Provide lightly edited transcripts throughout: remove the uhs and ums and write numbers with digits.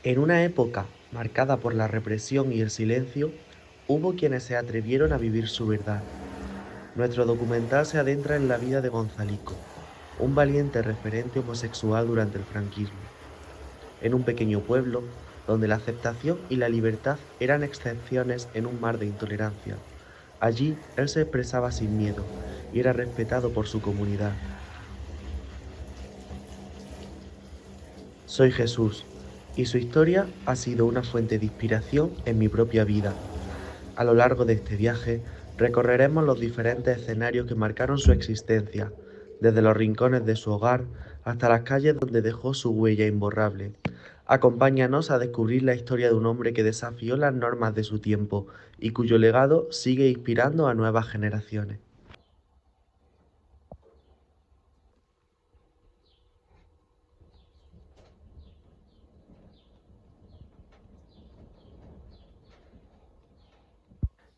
En una época marcada por la represión y el silencio, hubo quienes se atrevieron a vivir su verdad. Nuestro documental se adentra en la vida de Gonzalico, un valiente referente homosexual durante el franquismo, en un pequeño pueblo donde la aceptación y la libertad eran excepciones en un mar de intolerancia. Allí él se expresaba sin miedo y era respetado por su comunidad. Soy Jesús, y su historia ha sido una fuente de inspiración en mi propia vida. A lo largo de este viaje, recorreremos los diferentes escenarios que marcaron su existencia, desde los rincones de su hogar hasta las calles donde dejó su huella imborrable. Acompáñanos a descubrir la historia de un hombre que desafió las normas de su tiempo y cuyo legado sigue inspirando a nuevas generaciones.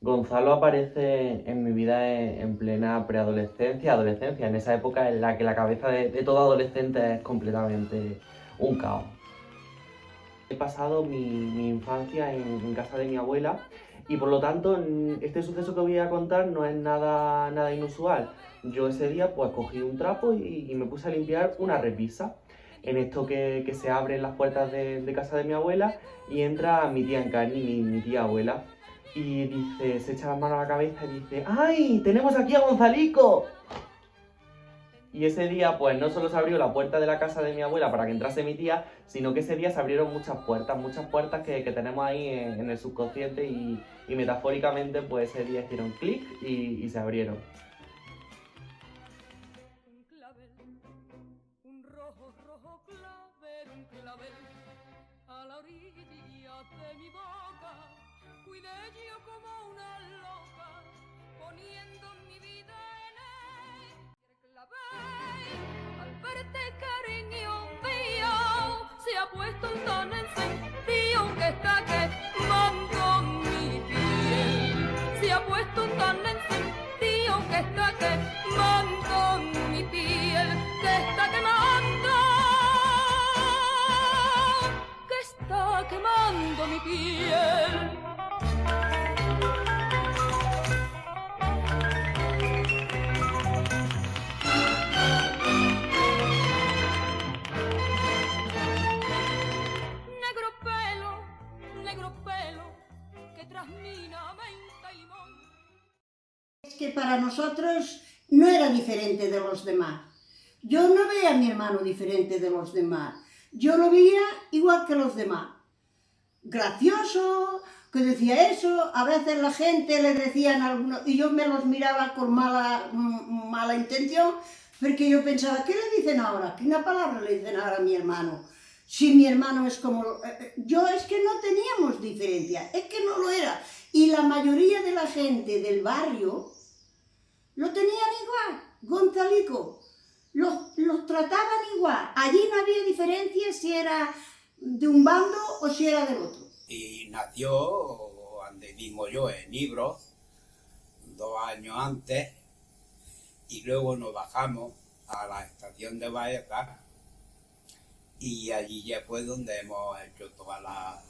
Gonzalo aparece en mi vida en plena preadolescencia, adolescencia, en esa época en la que la cabeza de todo adolescente es completamente un caos. He pasado mi infancia en casa de mi abuela y por lo tanto este suceso que voy a contar no es nada inusual. Yo ese día pues cogí un trapo y me puse a limpiar una repisa. En esto que se abren las puertas de casa de mi abuela y entra mi tía Encarni, mi tía abuela. Y dice, se echa las manos a la cabeza y dice, ¡ay! ¡Tenemos aquí a Gonzalico! Y ese día, pues no solo se abrió la puerta de la casa de mi abuela para que entrase mi tía, sino que ese día se abrieron muchas puertas que tenemos ahí en el subconsciente y metafóricamente, pues ese día hicieron clic y se abrieron. Un rojo, rojo clavel, un clavel a la orilla de mi boca. Cuidé yo como una loca, poniendo mi vida en él. El clavel, al verte cariño mío, se ha puesto un tan encendido que está quemando mi piel. Se ha puesto un tan encendido que está quemando mi piel, que está quemando, que está quemando mi piel. Negro pelo, que trasmina menta y limón. Es que para nosotros no era diferente de los demás. Yo no veía a mi hermano diferente de los demás. Yo lo veía igual que los demás. Gracioso, que decía eso. A veces la gente le decían algunos, y yo me los miraba con mala intención, porque yo pensaba, ¿qué le dicen ahora? ¿Qué una palabra le dicen ahora a mi hermano? Si mi hermano es como... Yo es que no teníamos diferencia, es que no lo era. Y la mayoría de la gente del barrio lo tenían igual, Gonzalico. Los trataban igual. Allí no había diferencia si era de un bando o si era del otro. Y nació donde mismo yo, en Ibros, 2 años antes, y luego nos bajamos a la estación de Baeza y allí ya fue donde hemos hecho toda la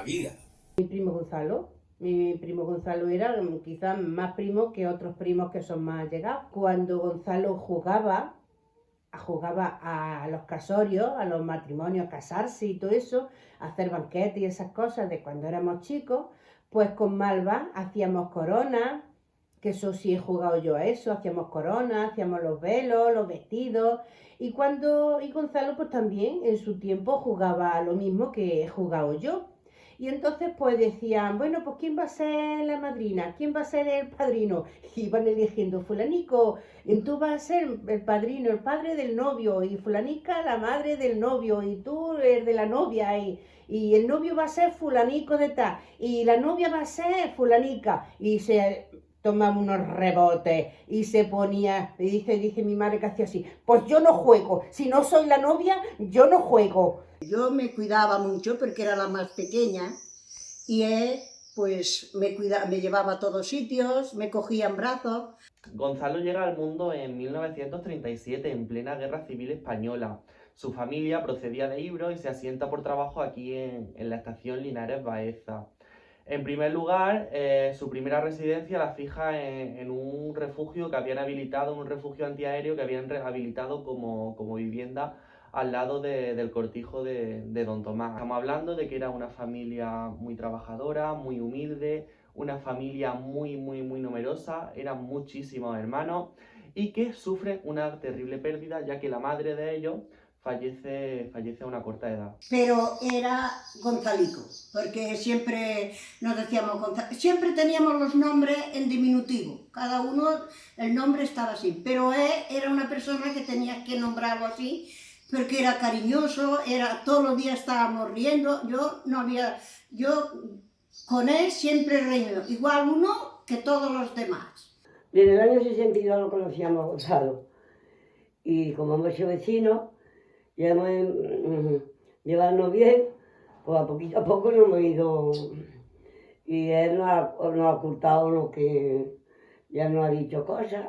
vida. Mi primo Gonzalo era quizás más primo que otros primos que son más allegados. Cuando Gonzalo jugaba a los casorios, a los matrimonios, a casarse y todo eso, a hacer banquetes y esas cosas de cuando éramos chicos, pues con Malva hacíamos coronas, que eso sí he jugado yo a eso, hacíamos coronas, hacíamos los velos, los vestidos, y Gonzalo pues también en su tiempo jugaba a lo mismo que he jugado yo. Y entonces pues decían, bueno, pues ¿quién va a ser la madrina? ¿Quién va a ser el padrino? Y iban eligiendo, fulanico, tú vas a ser el padrino, el padre del novio, y fulanica la madre del novio, y tú eres de la novia, y el novio va a ser fulanico de tal, y la novia va a ser fulanica, y se tomaba unos rebotes, y se ponía, y dice mi madre que hacía así, pues yo no juego, si no soy la novia, yo no juego. Yo me cuidaba mucho porque era la más pequeña y él pues me llevaba a todos sitios, me cogía en brazos. Gonzalo llega al mundo en 1937, en plena Guerra Civil Española. Su familia procedía de Ibro y se asienta por trabajo aquí en la estación Linares Baeza. En primer lugar, su primera residencia la fija en un refugio que habían habilitado, un refugio antiaéreo que habían rehabilitado como vivienda al lado del cortijo de Don Tomás. Estamos hablando de que era una familia muy trabajadora, muy humilde, una familia muy numerosa, eran muchísimos hermanos y que sufren una terrible pérdida ya que la madre de ellos fallece a una corta edad. Pero era Gonzalico, porque siempre nos decíamos Gonzalico, siempre teníamos los nombres en diminutivo, cada uno el nombre estaba así, pero él era una persona que tenías que nombrarlo así, porque era cariñoso, todos los días estábamos riendo, yo con él siempre reído, igual uno que todos los demás. Desde el año 62 lo conocíamos a Gonzalo, y como hemos sido vecinos, ya hemos llevarnos bien, pues a poquito a poco nos hemos ido, y él nos ha ocultado lo que ya nos ha dicho cosas,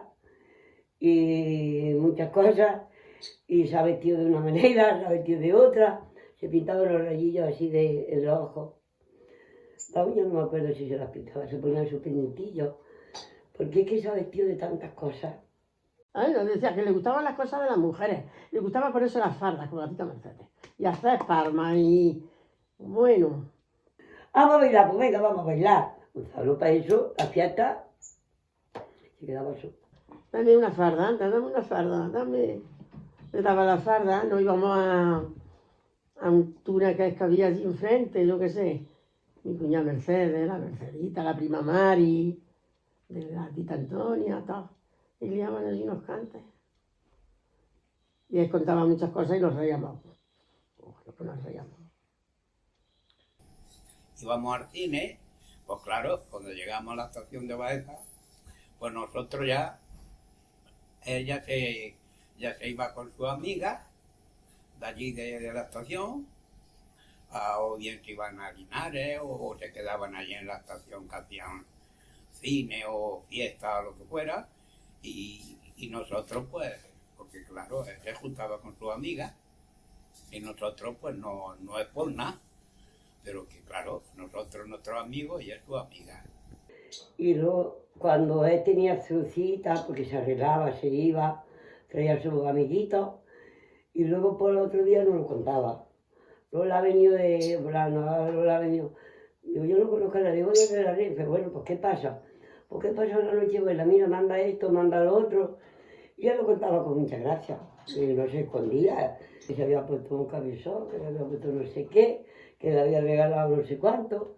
y muchas cosas, y se ha vestido de una manera, se ha vestido de otra, se pintaba los rayillos así en los ojos. La uña no me acuerdo si se las pintaba, se ponía sus pendientillos, porque es que se ha vestido de tantas cosas. Ay, nos decía que le gustaban las cosas de las mujeres, le gustaba ponerse las fardas con la tita Mercedes, y hacer palmas, y bueno. Vamos a bailar, pues venga, vamos a bailar. Gonzalo, para eso, la fiesta, se quedaba solo. Dame una farda, anda, dame una farda, dame. Le daba la farda, nos íbamos a un túnel que había allí enfrente, yo qué sé. Mi cuñada Mercedes, la Mercedita, la prima Mari, de la tita Antonia, todo. Y liaban allí unos cantes. Y él contaba muchas cosas y nos reíamos. Lo que nos reíamos. Íbamos al cine, pues claro, cuando llegamos a la estación de Baeza, pues nosotros ella ya se iba con su amiga de allí de la estación, o bien se iban a Linares o se quedaban allí en la estación que hacían cine o fiesta o lo que fuera, y nosotros pues, porque claro, él se juntaba con su amiga y nosotros pues no es por nada, pero que claro, nosotros nuestros amigos y él su amiga. Y luego, cuando él tenía su cita, porque se arreglaba, se iba, traía a sus amiguitos, y luego por el otro día nos lo contaba. Luego la ha venido de Brano, luego la ha venido. Digo, yo no conozco a la digo de la Renfe. Bueno, pues ¿qué pasa? ¿Por qué pasa una noche? Pues la mira, manda esto, manda lo otro. Y ella lo contaba con mucha gracia. Y no se escondía, que se había puesto un camisón, que le había puesto no sé qué, que le había regalado no sé cuánto,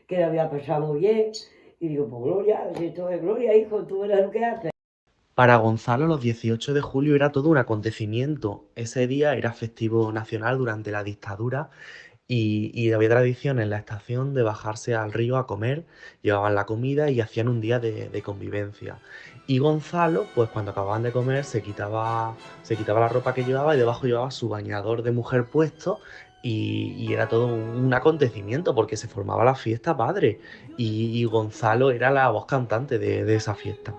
que le había pasado muy bien. Y digo, pues Gloria, si esto es Gloria, hijo, tú verás lo que haces. Para Gonzalo, los 18 de julio era todo un acontecimiento. Ese día era festivo nacional durante la dictadura y había tradición en la estación de bajarse al río a comer, llevaban la comida y hacían un día de convivencia. Y Gonzalo, pues cuando acababan de comer, se quitaba la ropa que llevaba y debajo llevaba su bañador de mujer puesto y era todo un acontecimiento porque se formaba la fiesta padre y Gonzalo era la voz cantante de esa fiesta.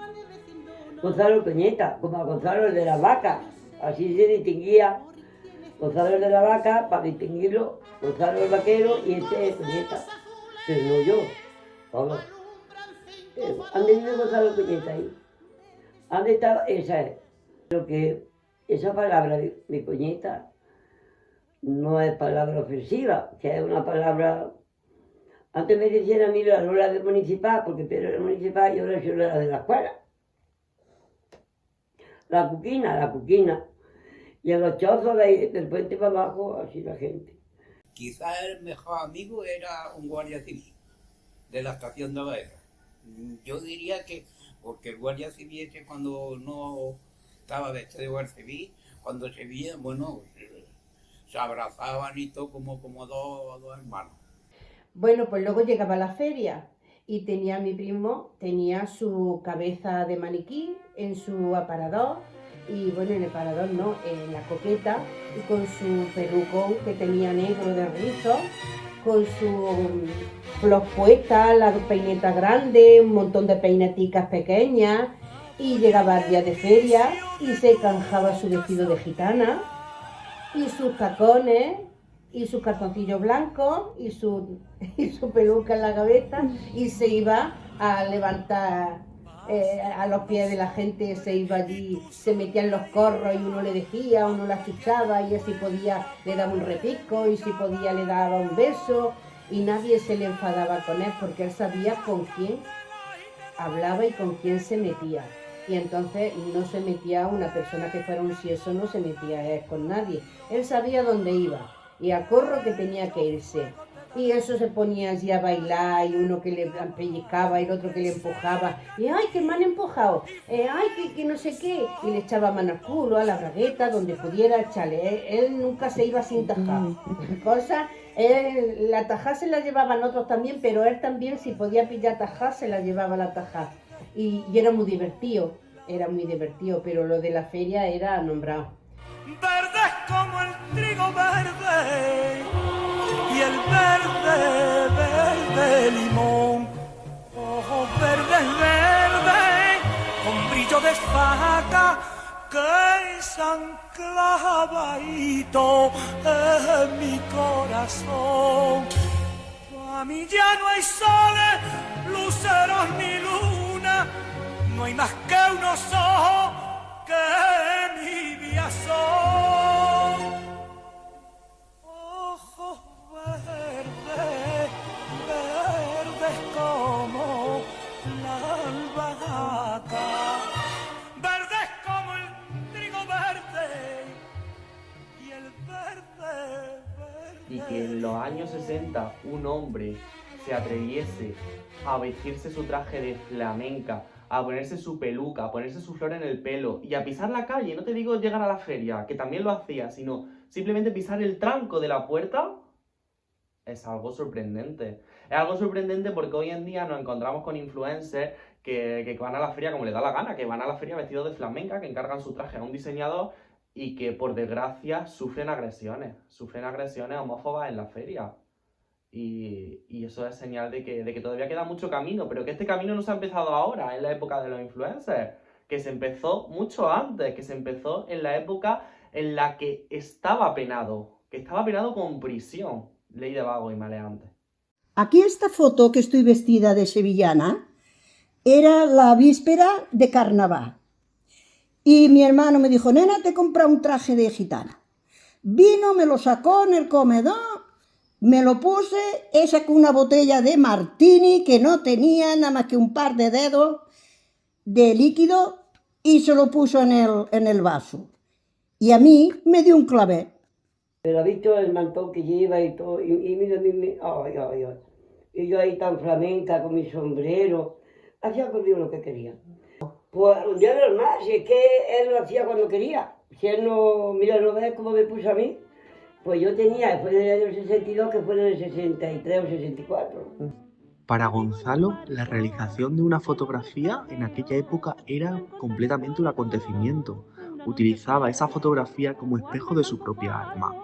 Gonzalo Peñeta, como Gonzalo el de la vaca, así se distinguía. Gonzalo el de la vaca, para distinguirlo, Gonzalo el vaquero y este es Peñeta, pero no yo, todos. Han venido Gonzalo Peñeta ahí. ¿Dónde estaba? Esa es. Lo que esa palabra de Peñeta no es palabra ofensiva, que es una palabra. Antes me decían a mí la Lola de municipal, porque Pedro era municipal y ahora soy la de la escuela. La cuquina. Y a los chozos del puente para abajo, así la gente. Quizás el mejor amigo era un guardia civil de la estación de Baeza. Yo diría que, porque el guardia civil ese cuando no estaba vestido de guardia civil, cuando se veían, bueno, se abrazaban y todo como dos hermanos. Bueno, pues luego llegaba la feria y mi primo tenía su cabeza de maniquí en su aparador y bueno, en el aparador no, en la coqueta y con su pelucón que tenía negro de rizo, con su flor puesta, la peineta grande, un montón de peineticas pequeñas y llegaba el día de feria y se canjaba su vestido de gitana y sus tacones, y sus calzoncillos blancos, y su peluca en la cabeza, y se iba a levantar a los pies de la gente, se iba allí, se metía en los corros y uno le decía, uno la chuchaba, y si podía le daba un repico, y si podía le daba un beso, y nadie se le enfadaba con él porque él sabía con quién hablaba y con quién se metía. Y entonces no se metía una persona que fuera un sieso, no se metía con nadie. Él sabía dónde iba y a corro que tenía que irse. Y eso se ponía allí a bailar, y uno que le pellizcaba y el otro que le empujaba. Y ¡ay, que me han empujado! ¡Ay, que no sé qué! Y le echaba mano al culo, a la bragueta, donde pudiera echarle. Él nunca se iba sin tajar. La tajá se la llevaban otros también, pero él también, si podía pillar tajá, se la llevaba la tajá. Y era muy divertido, pero lo de la feria era nombrado. Verdes como el trigo verde y el verde limón, ojos verdes con brillo de faca que se han clavadito en mi corazón. A mí ya no hay soles, luceros ni luna, no hay más que unos ojos que mi vida son. Ojos verdes, verdes como la albahaca, verdes como el trigo verde y el verde. Y que en los años 60 un hombre se atreviese a vestirse su traje de flamenca, a ponerse su peluca, a ponerse su flor en el pelo y a pisar la calle, no te digo llegar a la feria, que también lo hacía, sino simplemente pisar el tranco de la puerta, es algo sorprendente. Es algo sorprendente porque hoy en día nos encontramos con influencers que van a la feria como les da la gana, que van a la feria vestidos de flamenca, que encargan su traje a un diseñador y que por desgracia sufren agresiones homófobas en la feria. Y eso es señal de que todavía queda mucho camino, pero que este camino no se ha empezado ahora, en la época de los influencers, que se empezó mucho antes, que se empezó en la época en la que estaba penado con prisión, ley de vagos y maleantes. Aquí esta foto que estoy vestida de sevillana era la víspera de carnaval. Y mi hermano me dijo, nena, te he comprado un traje de gitana. Vino, me lo sacó en el comedor, me lo puse, he sacado una botella de martini que no tenía nada más que un par de dedos de líquido y se lo puso en el vaso. Y a mí me dio un clavel. Pero ha visto el mantón que lleva y todo, y mira, ay, ay, ay. Y yo ahí tan flamenca con mi sombrero, hacía conmigo lo que quería. Pues un día normal, si es que él lo hacía cuando quería. Si él no, mira, ¿no ves cómo me puso a mí? Pues yo tenía, después del año 62, que fue en el 63 o 64. Para Gonzalo, la realización de una fotografía en aquella época era completamente un acontecimiento. Utilizaba esa fotografía como espejo de su propia alma.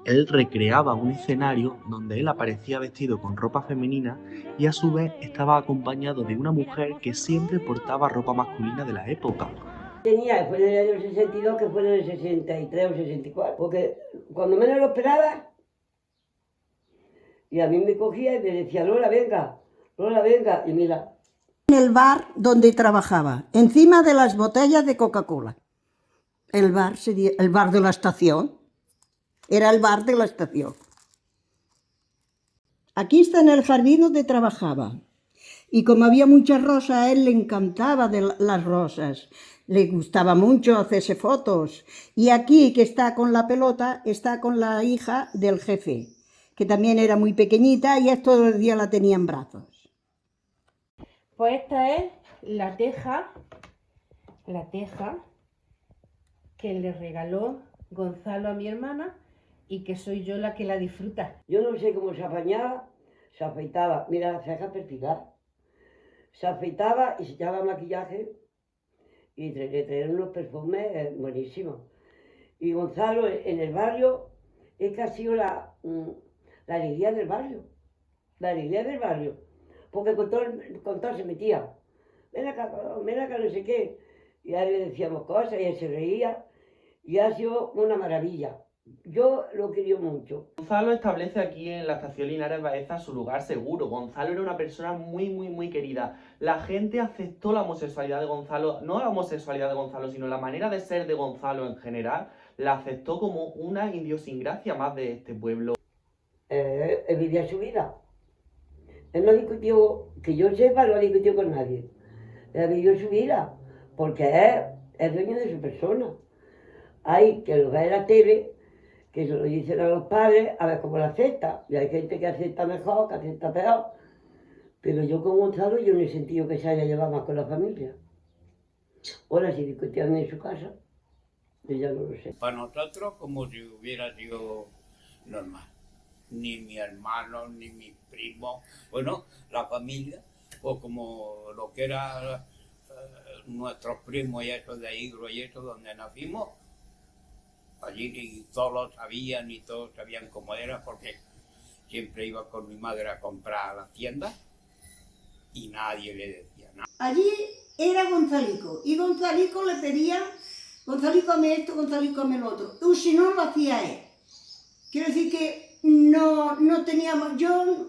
Él recreaba un escenario donde él aparecía vestido con ropa femenina y a su vez estaba acompañado de una mujer que siempre portaba ropa masculina de la época. Tenía, después del año 62, que fue en el 63 o 64, porque cuando menos lo esperaba, y a mí me cogía y me decía, Lola, venga, y mira. En el bar donde trabajaba, encima de las botellas de Coca-Cola. El bar sería el bar de la estación. Era el bar de la estación. Aquí está en el jardín donde trabajaba. Y como había muchas rosas, a él le encantaba de las rosas. Le gustaba mucho hacerse fotos. Y aquí, que está con la pelota, está con la hija del jefe, que también era muy pequeñita y todo el día la tenía en brazos. Pues esta es la teja que le regaló Gonzalo a mi hermana y que soy yo la que la disfruta. Yo no sé cómo se apañaba, se afeitaba, mira las cejas perfiladas, se afeitaba y se echaba maquillaje y le traían unos perfumes buenísimos. Y Gonzalo en el barrio es que ha sido la alegría del barrio, porque con todo se metía, ven acá, no sé qué, y a él le decíamos cosas y él se reía y ha sido una maravilla. Yo lo quería mucho. Gonzalo establece aquí en la estación Linares Baeza su lugar seguro. Gonzalo era una persona muy querida. La gente aceptó la homosexualidad de Gonzalo, no la homosexualidad de Gonzalo, sino la manera de ser de Gonzalo en general, la aceptó como una idiosincrasia más de este pueblo. Él vivía su vida. Él no discutió, que yo sepa, no discutió con nadie. Él vivió su vida, porque es dueño de su persona. Hay que lo ve en la tele, que se lo dicen a los padres, a ver cómo lo acepta. Y hay gente que acepta mejor, que acepta peor. Pero yo con Gonzalo, yo no he sentido que se haya llevado más con la familia. Ahora, si discutían en su casa, yo ya no lo sé. Para nosotros, como si hubiera sido normal. Ni mi hermano, ni mi primo, bueno, la familia, o como lo que era nuestros primos y eso de Igro y eso donde nacimos, allí ni todos lo sabían, ni todos sabían cómo era, porque siempre iba con mi madre a comprar a la tienda y nadie le decía nada. Allí era Gonzalico, y Gonzalico le pedía, Gonzalicoame esto, Gonzalico ame lo otro, o si no lo hacía él. Quiero decir que no teníamos, yo,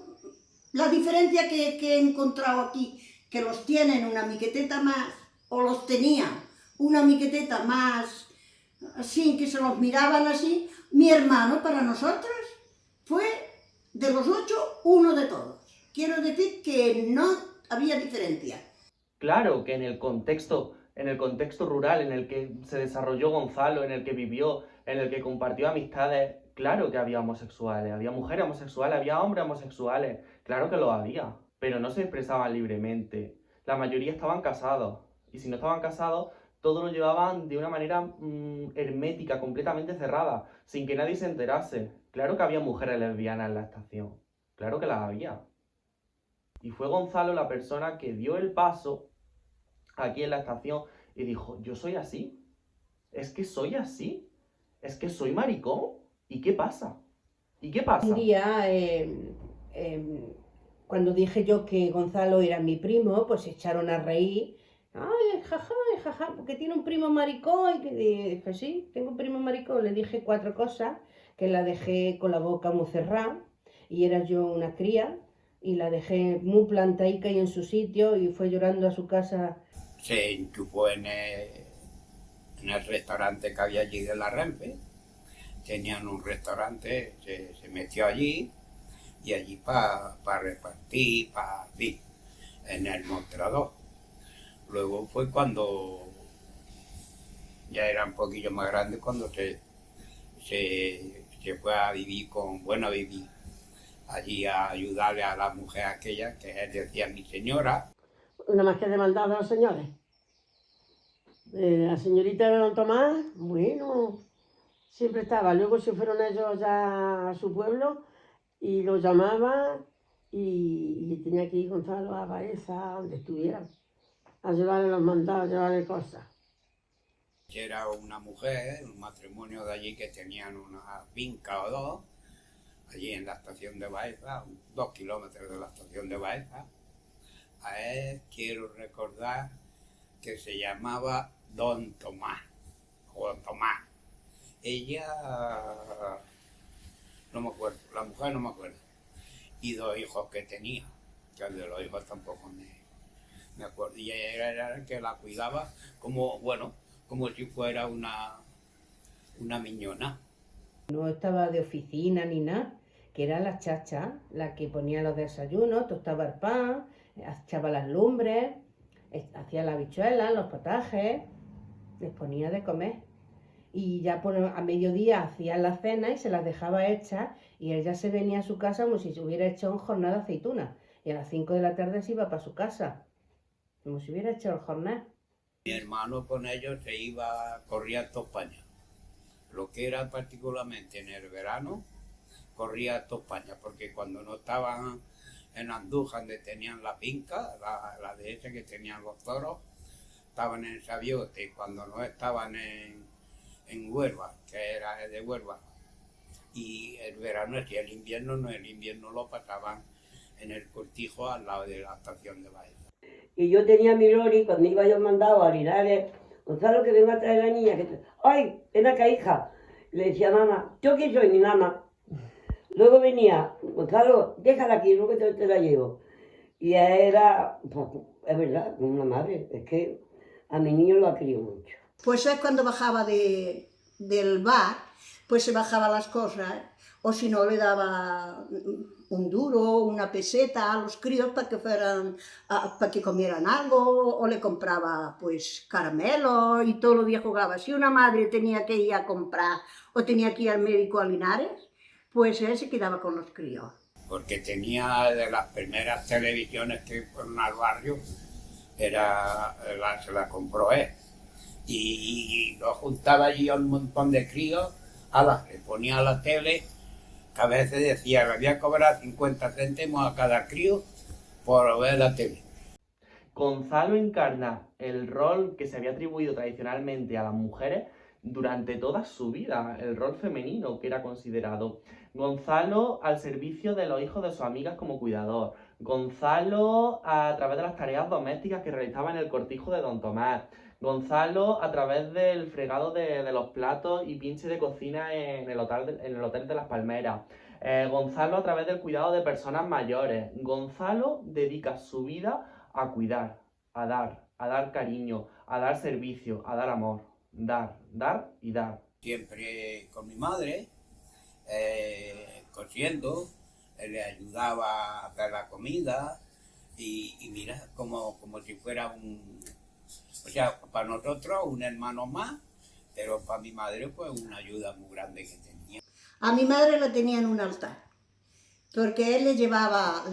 la diferencia que he encontrado aquí, que los tienen una miqueteta más, o los tenían una miqueteta más, así, que se los miraban así, mi hermano para nosotros fue, de los 8, uno de todos. Quiero decir que no había diferencia. Claro que en el contexto rural en el que se desarrolló Gonzalo, en el que vivió, en el que compartió amistades, claro que había homosexuales, había mujeres homosexuales, había hombres homosexuales, claro que lo había, pero no se expresaban libremente. La mayoría estaban casados, y si no estaban casados, todo lo llevaban de una manera hermética, completamente cerrada, sin que nadie se enterase. Claro que había mujeres lesbianas en la estación, claro que las había. Y fue Gonzalo la persona que dio el paso aquí en la estación y dijo, yo soy así, es que soy así, es que soy maricón, ¿y qué pasa? ¿Y qué pasa? Un día, cuando dije yo que Gonzalo era mi primo, pues se echaron a reír. Ay, jaja, porque tiene un primo maricón. Y que dije, sí, tengo un primo maricón. Le dije 4 cosas, que la dejé con la boca muy cerrada, y era yo una cría, y la dejé muy plantaica y en su sitio, y fue llorando a su casa. Se enchufó en el restaurante que había allí de la Renfe. Tenían un restaurante, se metió allí, y allí para repartir, en el mostrador. Luego fue cuando ya era un poquillo más grande, cuando se fue a vivir a vivir allí a ayudarle a la mujer aquella, que él decía mi señora. Nada más que demandado a los señores. La señorita de don Tomás, bueno, siempre estaba. Luego se fueron ellos ya a su pueblo y lo llamaban y tenía que ir Gonzalo a Baeza, donde estuvieran, a llevarle los mandados, a llevarle cosas. Era una mujer, un matrimonio de allí que tenían una finca o dos, allí en la estación de Baeza, 2 kilómetros de la estación de Baeza. A él quiero recordar que se llamaba Don Tomás, o Don Tomás. Ella, no me acuerdo, la mujer no me acuerdo. Y 2 hijos que tenía, que de los hijos tampoco me acuerdo. Y ella era el que la cuidaba como si fuera una miñona. No estaba de oficina ni nada, que era la chacha, la que ponía los desayunos, tostaba el pan, echaba las lumbres, hacía las habichuelas, los potajes, les ponía de comer. Y ya a mediodía hacía la cena y se las dejaba hechas, y ella se venía a su casa como si se hubiera hecho un jornal de aceitunas. Y a las 5 de la tarde se iba para su casa, como si hubiera hecho el jornal. Mi hermano con ellos se iba, corría toda España. Lo que era particularmente en el verano, corría toda España, porque cuando no estaban en Andújar, donde tenían la finca, la de ese que tenían los toros, estaban en Sabiote, y cuando no estaban en Huelva, que era de Huelva, y el verano, y el invierno lo pasaban en el Cortijo al lado de la estación de Baeza. Y yo tenía mi lori, cuando iba yo mandado a Linares, Gonzalo, que vengo a traer a la niña, ¡ay, ven acá, hija! Le decía, mamá, ¿yo quién soy? Mi mamá. Luego venía, Gonzalo, déjala aquí, luego te la llevo. Y era, pues, es verdad, una madre, es que a mi niño lo ha querido mucho. Pues es cuando bajaba del bar, pues se bajaba las cosas, o si no le daba un duro, una peseta a los críos para que fueran, para que comieran algo, o le compraba pues caramelos y todos los días jugaba. Si una madre tenía que ir a comprar o tenía que ir al médico a Linares, pues él se quedaba con los críos. Porque tenía de las primeras televisiones que fueron al barrio, se la compró él. Y lo juntaba allí a un montón de críos, le ponía a la tele, que a veces decía, le voy a cobrar 50 céntimos a cada crío por ver la tele. Gonzalo encarna el rol que se había atribuido tradicionalmente a las mujeres durante toda su vida, el rol femenino que era considerado. Gonzalo al servicio de los hijos de sus amigas como cuidador. Gonzalo a través de las tareas domésticas que realizaba en el cortijo de Don Tomás. Gonzalo a través del fregado de los platos y pinche de cocina en el hotel de Las Palmeras. Gonzalo a través del cuidado de personas mayores. Gonzalo dedica su vida a cuidar, a dar cariño, a dar servicio, a dar amor. Dar y dar. Siempre con mi madre, cosiendo, le ayudaba a hacer la comida y mira, como si fuera o sea, para nosotros un hermano más, pero para mi madre fue una ayuda muy grande que tenía. A mi madre la tenía en un altar, porque él le llevaba,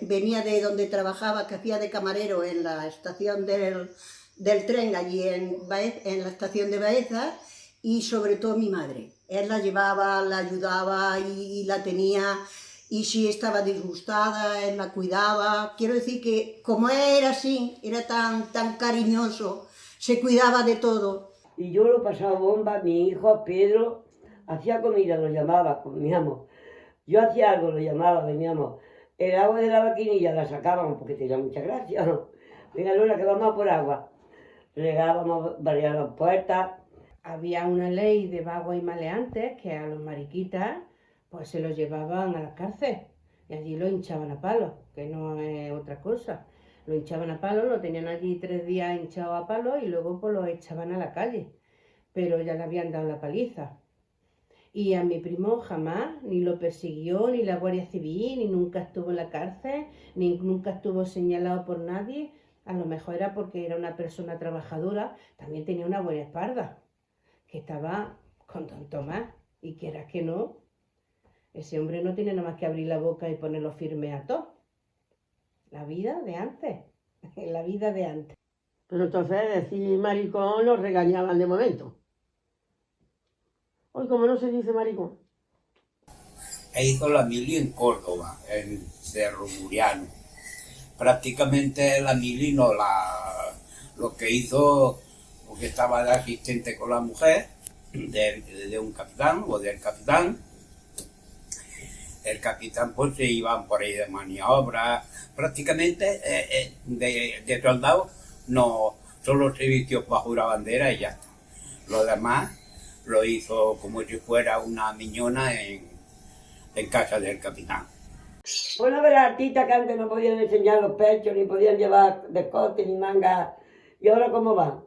venía de donde trabajaba, que hacía de camarero en la estación del tren, allí en la estación de Baeza, y sobre todo mi madre. Él la llevaba, la ayudaba y la tenía, y si estaba disgustada, él la cuidaba. Quiero decir que como él era así, era tan cariñoso, se cuidaba de todo. Y yo lo pasaba bomba, mi hijo Pedro hacía comida, lo llamaba, comíamos. Yo hacía algo, lo llamaba, veníamos. El agua de la vaquinilla la sacábamos porque tenía mucha gracia. Venga Lola, que vamos a por agua. Regábamos, barríamos puertas. Había una ley de vagos y maleantes que a los mariquitas pues se los llevaban a la cárcel y allí lo hinchaban a palos, que no es otra cosa. Lo hinchaban a palos, lo tenían allí 3 días hinchado a palos y luego pues lo echaban a la calle, pero ya le habían dado la paliza. Y a mi primo jamás, ni lo persiguió, ni la Guardia Civil, ni nunca estuvo en la cárcel, ni nunca estuvo señalado por nadie. A lo mejor era porque era una persona trabajadora, también tenía una buena espalda, que estaba con Don Tomás, y quieras que no, ese hombre no tiene nada más que abrir la boca y ponerlo firme a todo. La vida de antes, la vida de antes. Pero entonces decir maricón lo regañaban de momento. Hoy, como no se dice maricón. E hizo la mili en Córdoba, en Cerro Muriano. Prácticamente la mili no lo que hizo, porque estaba de asistente con la mujer, de un capitán o del capitán. El capitán pues se iban por ahí de maniobra, prácticamente de soldados no, solo servicios para jurar bandera y ya está. Lo demás lo hizo como si fuera una miñona en casa del capitán. Bueno, a ver, artistas que antes no podían enseñar los pechos, ni podían llevar descote, ni manga. ¿Y ahora cómo van?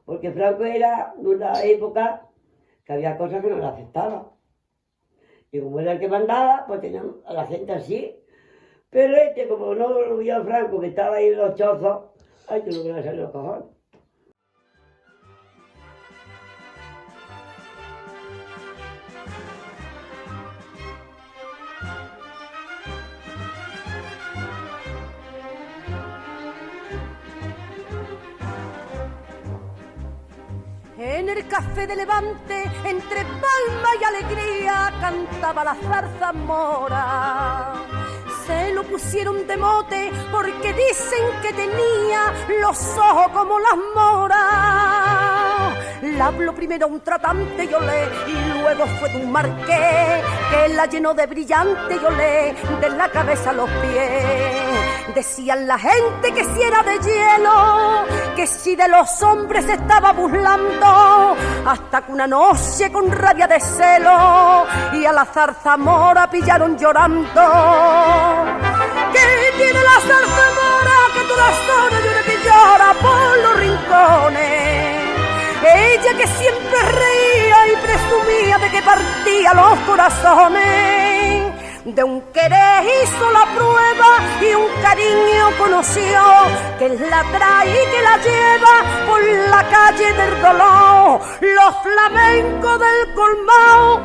Porque Franco era de una época que había cosas que no le aceptaban. Y como era el que mandaba, pues tenían a la gente así. Pero como no lo vio Franco, que estaba ahí en los chozos, ay, que lo que le salió los cojones. En el café de Levante, entre palma y alegría, cantaba la zarzamora. Se lo pusieron de mote porque dicen que tenía los ojos como las moras. La habló primero un tratante y olé, y luego fue de un marqués que la llenó de brillante y olé, de la cabeza a los pies. Decían la gente que si era de hielo, que si de los hombres se estaba burlando, hasta que una noche con rabia de celo y a la zarzamora pillaron llorando. ¿Qué tiene la zarzamora que todas horas llora que llora por los rincones? Ella que siempre reía y presumía de que partía los corazones. De un querer hizo la prueba y un cariño conoció, que la trae y que la lleva por la calle del dolor. Los flamencos del colmao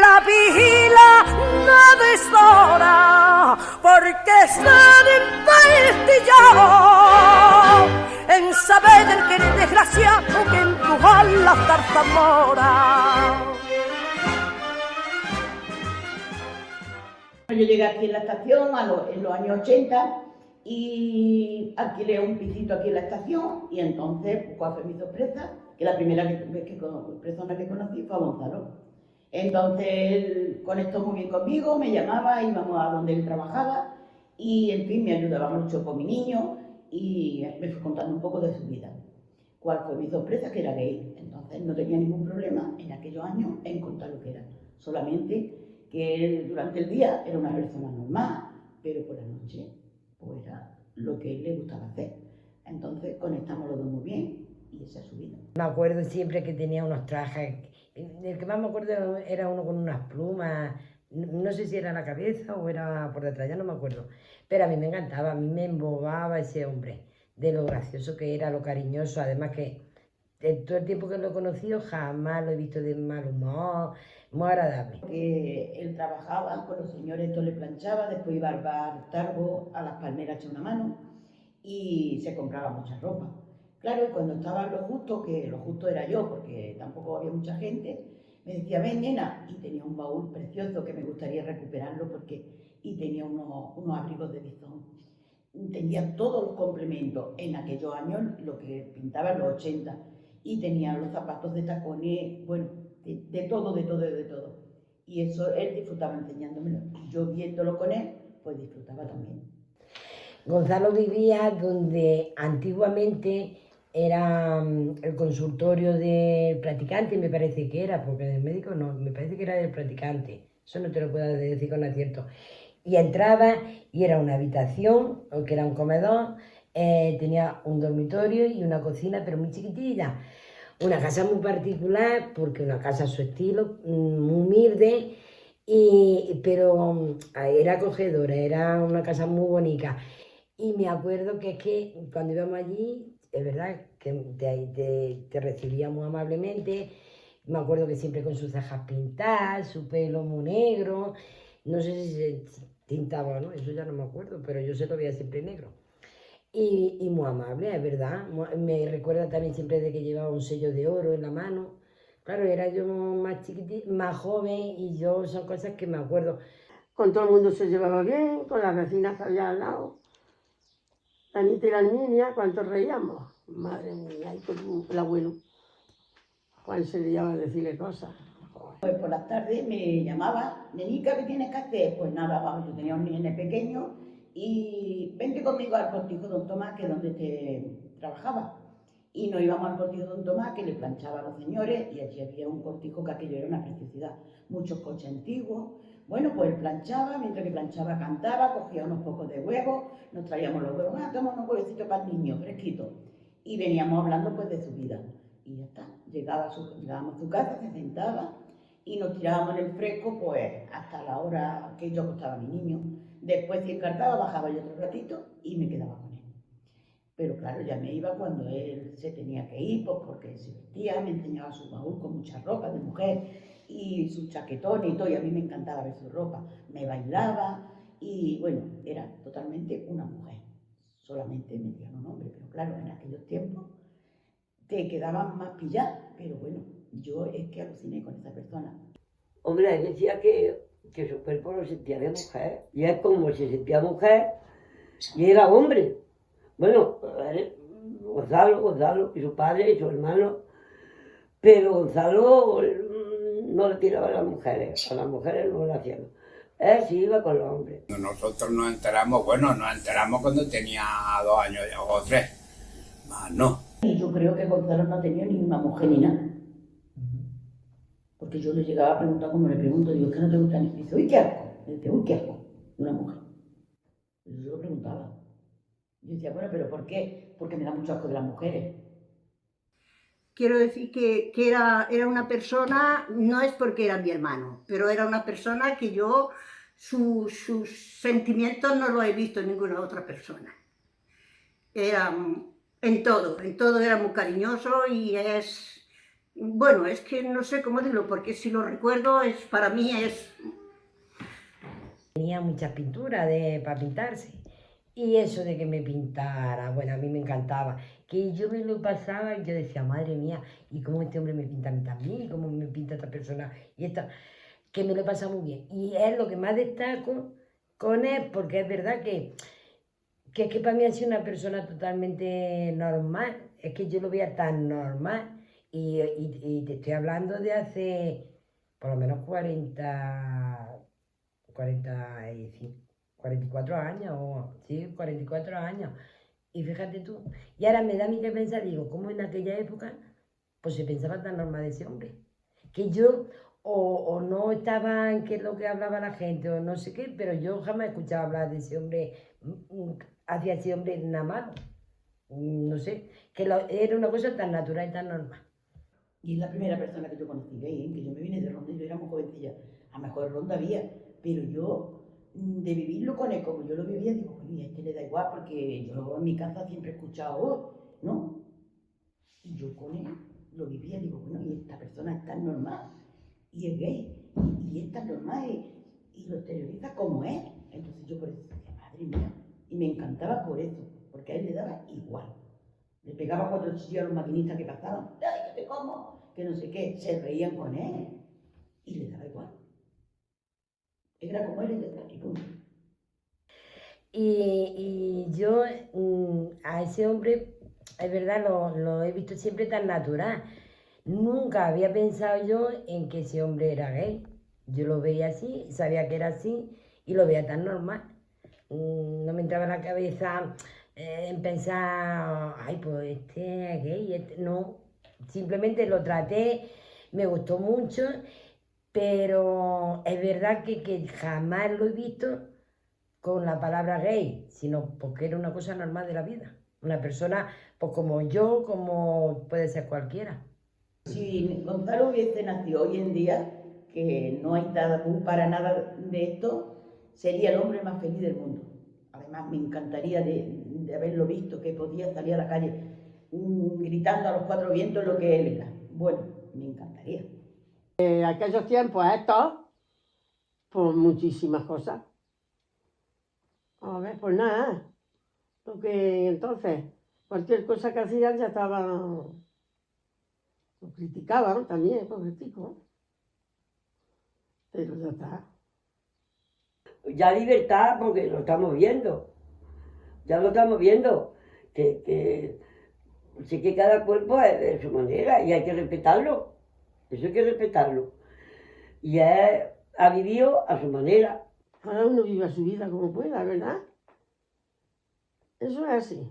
la vigila no deshora, porque están empestillados en saber del querer desgraciado que empujar la zarzamora. Yo llegué aquí en la estación en los años 80 y alquilé un pisito aquí en la estación y entonces, ¿cuál fue mi sorpresa? Que la primera persona que conocí fue a Gonzalo. Entonces él conectó muy bien conmigo, me llamaba, íbamos a donde él trabajaba y en fin me ayudaba mucho con mi niño y me fue contando un poco de su vida. ¿Cuál fue mi sorpresa? Que era gay. Entonces no tenía ningún problema en aquellos años en contar lo que era. Solamente que él durante el día era una persona normal, pero por la noche pues era lo que él le gustaba hacer. Entonces conectamos los dos muy bien y esa es su vida. Me acuerdo siempre que tenía unos trajes, el que más me acuerdo era uno con unas plumas, no sé si era en la cabeza o era por detrás, ya no me acuerdo, pero a mí me encantaba, a mí me embobaba ese hombre, de lo gracioso que era, lo cariñoso, además que en todo el tiempo que lo he conocido jamás lo he visto de mal humor, muy agradable. Que él trabajaba con los señores, esto le planchaba, después iba al bar Targo, a las palmeras a echar una mano y se compraba mucha ropa. Claro, y cuando estaba lo justo, que lo justo era yo, porque tampoco había mucha gente, me decía, ven nena, y tenía un baúl precioso que me gustaría recuperarlo y tenía unos abrigos de bisón. Tenía todos los complementos en aquellos años, lo que pintaba en los 80, y tenía los zapatos de tacones, bueno, de todo. Y eso él disfrutaba enseñándomelo. Y yo viéndolo con él, pues disfrutaba también. Gonzalo vivía donde antiguamente era el consultorio del practicante, me parece que era, porque del médico no, me parece que era del practicante. Eso no te lo puedo decir con acierto. Y entraba y era una habitación, o que era un comedor, tenía un dormitorio y una cocina, pero muy chiquitilla. Una casa muy particular, porque una casa a su estilo, muy humilde, pero era acogedora, era una casa muy bonita. Y me acuerdo que es que cuando íbamos allí, es verdad que te recibía muy amablemente. Me acuerdo que siempre con sus cejas pintadas, su pelo muy negro, no sé si se tintaba o no, eso ya no me acuerdo, pero yo se lo veía siempre negro. Y muy amable, es verdad. Me recuerda también siempre de que llevaba un sello de oro en la mano. Claro, era yo más chiquitita, más joven y yo son cosas que me acuerdo. Con todo el mundo se llevaba bien, con las vecinas que había al lado. La Anita y la niña, ¿cuánto reíamos? Madre mía, y con el abuelo. Juan se le iba a decirle cosas. Pues por las tardes me llamaba, nenica, ¿qué tienes que hacer? Pues nada, vamos, yo tenía un nene pequeño y vente conmigo al cortijo Don Tomás, que es donde te trabajaba. Y nos íbamos al cortijo Don Tomás, que le planchaba a los señores, y allí había un cortijo que aquello era una preciosidad. Muchos coches antiguos. Bueno, pues él planchaba, mientras que planchaba cantaba, cogía unos pocos de huevos, nos traíamos los huevos, toma unos huevecitos para el niño, fresquito. Y veníamos hablando pues de su vida. Y ya está, llegábamos a su casa, se sentaba y nos tirábamos en el fresco pues hasta la hora que yo acostaba a mi niño. Después si encartaba bajaba yo otro ratito y me quedaba con él. Pero claro, ya me iba cuando él se tenía que ir, pues porque se vestía, me enseñaba su baúl con mucha ropa de mujer y sus chaquetones y todo, y a mí me encantaba ver su ropa. Me bailaba y bueno, era totalmente una mujer. Solamente me decían un hombre, pero claro, en aquellos tiempos te quedaban más pilladas, pero bueno, yo es que aluciné con esa persona. Hombre, él decía que su cuerpo lo sentía de mujer, y es como si sentía mujer y era hombre. Bueno, Gonzalo y su padre y su hermano, Pero Gonzalo no le tiraba a las mujeres no lo hacían. Él sí iba con los hombres. Nosotros nos enteramos cuando tenía 2 años o 3, más no. Y yo creo que Gonzalo no tenía ni una mujer ni nada. Porque yo le llegaba a preguntar, como le pregunto, digo, ¿qué no te gusta? Y dice, uy, qué asco. Y dice, uy, qué asco, una mujer. Y yo lo preguntaba. Yo decía, bueno, ¿pero por qué? Porque me da mucho asco de las mujeres. Quiero decir que era una persona, no es porque era mi hermano, pero era una persona que yo, sus sentimientos no los he visto en ninguna otra persona. Era en todo era muy cariñoso y bueno, es que no sé cómo decirlo, porque si lo recuerdo, para mí es... Tenía muchas pinturas para pintarse. Y eso de que me pintara, bueno, a mí me encantaba. Que yo me lo pasaba y yo decía, madre mía, ¿y cómo este hombre me pinta a mí también? ¿Y cómo me pinta esta persona? Y esta, que me lo he pasado muy bien. Y es lo que más destaco con él, porque es verdad que es que para mí ha sido una persona totalmente normal. Es que yo lo veía tan normal. Y te estoy hablando de hace por lo menos 44 años, sí, 44 años. Y fíjate tú, y ahora me da a mí que pensar, digo, ¿cómo en aquella época pues se pensaba tan normal de ese hombre? Que yo o no estaba en qué es lo que hablaba la gente o no sé qué, pero yo jamás he escuchado hablar de ese hombre, hacia ese hombre nada malo. No sé, era una cosa tan natural y tan normal. Y es la primera persona que yo conocí gay, que yo me vine de Ronda, yo era muy jovencilla. A lo mejor Ronda había, pero yo, de vivirlo con él como yo lo vivía, digo, bueno, y a este le da igual, porque yo en mi casa siempre he escuchado, oh, ¿no? Y yo con él lo vivía, digo, bueno, y esta persona es tan normal, y es gay, y es tan normal, y lo exterioriza como es. Entonces yo por eso decía, madre mía, y me encantaba por eso, porque a él le daba igual. Le pegaba 4 chillos a los maquinistas que pasaban, ¡ay, que te como! Que no sé qué, se reían con él, y le daba igual. Era como él y punto. Y yo a ese hombre, es verdad, lo he visto siempre tan natural. Nunca había pensado yo en que ese hombre era gay. Yo lo veía así, sabía que era así y lo veía tan normal. No me entraba en la cabeza en pensar, ay, pues este es gay, no. Simplemente lo traté, me gustó mucho, pero es verdad que jamás lo he visto con la palabra gay, sino porque era una cosa normal de la vida. Una persona, pues como yo, como puede ser cualquiera. Si Gonzalo hubiese nacido hoy en día, que no hay tabú para nada de esto, sería el hombre más feliz del mundo. Además, me encantaría de haberlo visto, que podía salir a la calle gritando a los 4 vientos lo que él era. Bueno, me encantaría. Aquellos tiempos estos, pues muchísimas cosas. A ver, pues nada, porque entonces cualquier cosa que hacían ya estaba, lo criticaban también, pobretico, pero ya está. Ya libertad, porque lo estamos viendo, ya lo estamos viendo, que sí que cada cuerpo es de su manera y hay que respetarlo, eso hay que respetarlo. Y él ha vivido a su manera. Cada uno vive su vida como pueda, ¿verdad? Eso es así.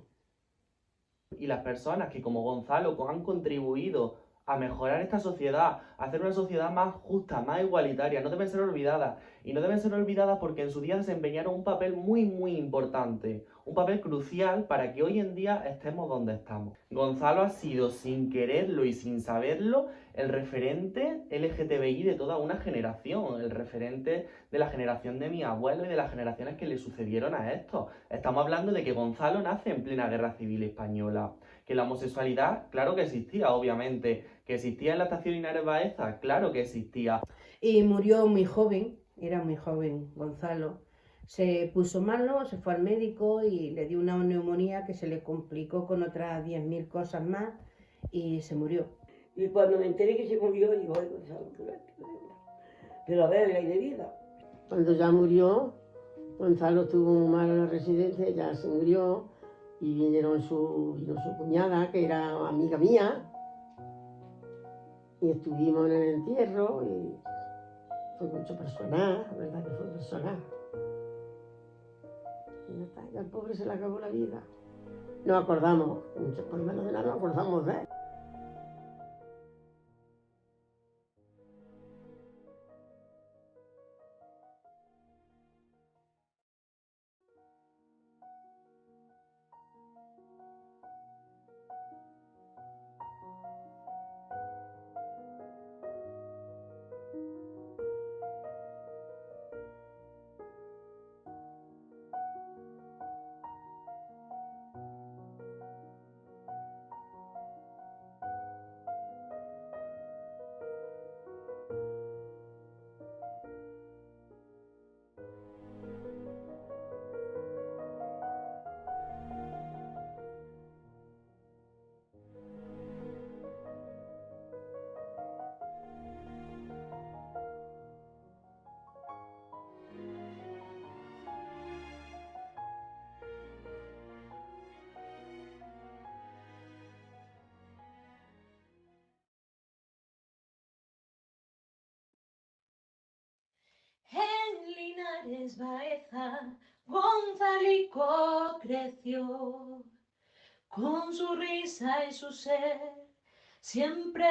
Y las personas que como Gonzalo han contribuido a mejorar esta sociedad, a hacer una sociedad más justa, más igualitaria, no deben ser olvidadas. Y no deben ser olvidadas porque en su día desempeñaron un papel muy, muy importante, un papel crucial para que hoy en día estemos donde estamos. Gonzalo ha sido, sin quererlo y sin saberlo, el referente LGTBI de toda una generación, el referente de la generación de mi abuelo y de las generaciones que le sucedieron a esto. Estamos hablando de que Gonzalo nace en plena Guerra Civil Española, que la homosexualidad, claro que existía, obviamente, que existía en la estación Linares Baeza, claro que existía. Y murió muy joven, era muy joven Gonzalo. Se puso malo, se fue al médico y le dio una neumonía que se le complicó con otras 10.000 cosas más y se murió. Y cuando me enteré que se murió, digo, ay, Gonzalo, qué lástima. Pero a ver, ley de vida. Cuando ya murió, Gonzalo estuvo muy mal en la residencia, ya se murió y vino su cuñada, que era amiga mía, y estuvimos en el entierro y fue mucho personal, la verdad que fue personal. Y ya está, ya al pobre se le acabó la vida. Nos acordamos, por lo menos de nada nos acordamos de él. En Linares Baeza, Gonzalico creció, con su risa y su ser siempre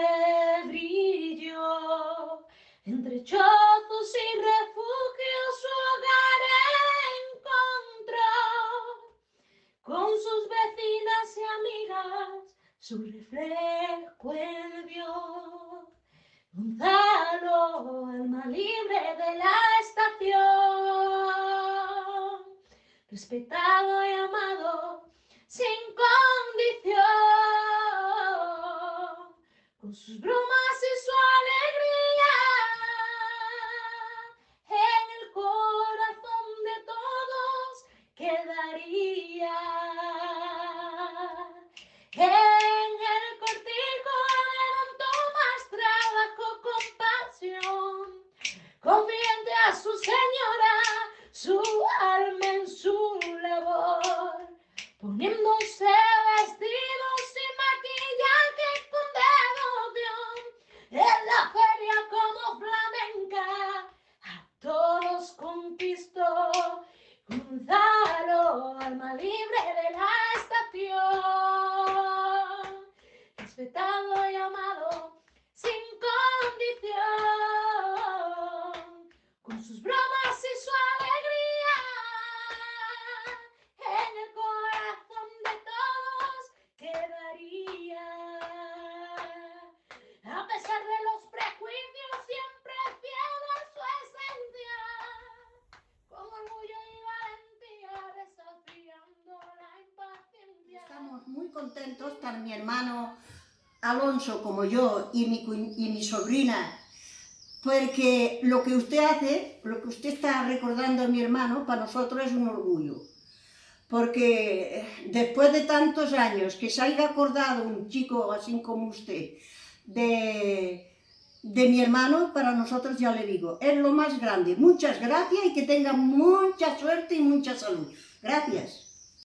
brilló. Entre chozos y refugios su hogar encontró, con sus vecinas y amigas su reflejo él vio. Gonzalo, alma libre de la estación, respetado y amado sin condición, con sus bromas y su alegría, en el corazón de todos quedaría. En el cortijo de don Tomás trabajó con pasión, confiante a su señora, su alma en su labor, poniéndose vestidos y maquillaje con devoción, en la feria como flamenca a todos conquistó. Gonzalo, alma libre de la estación, respetado y amado sin condición, con sus bromas y su alegría, en el corazón de todos quedaría. A pesar de los prejuicios, siempre fiel a su esencia, con orgullo y valentía, desafiando la impaciencia. Estamos muy contentos, tanto mi hermano Alonso como yo y mi sobrina, porque lo que usted hace, lo que usted está recordando a mi hermano, para nosotros es un orgullo. Porque después de tantos años que se haya acordado un chico así como usted de mi hermano, para nosotros, ya le digo, es lo más grande. Muchas gracias y que tenga mucha suerte y mucha salud. Gracias.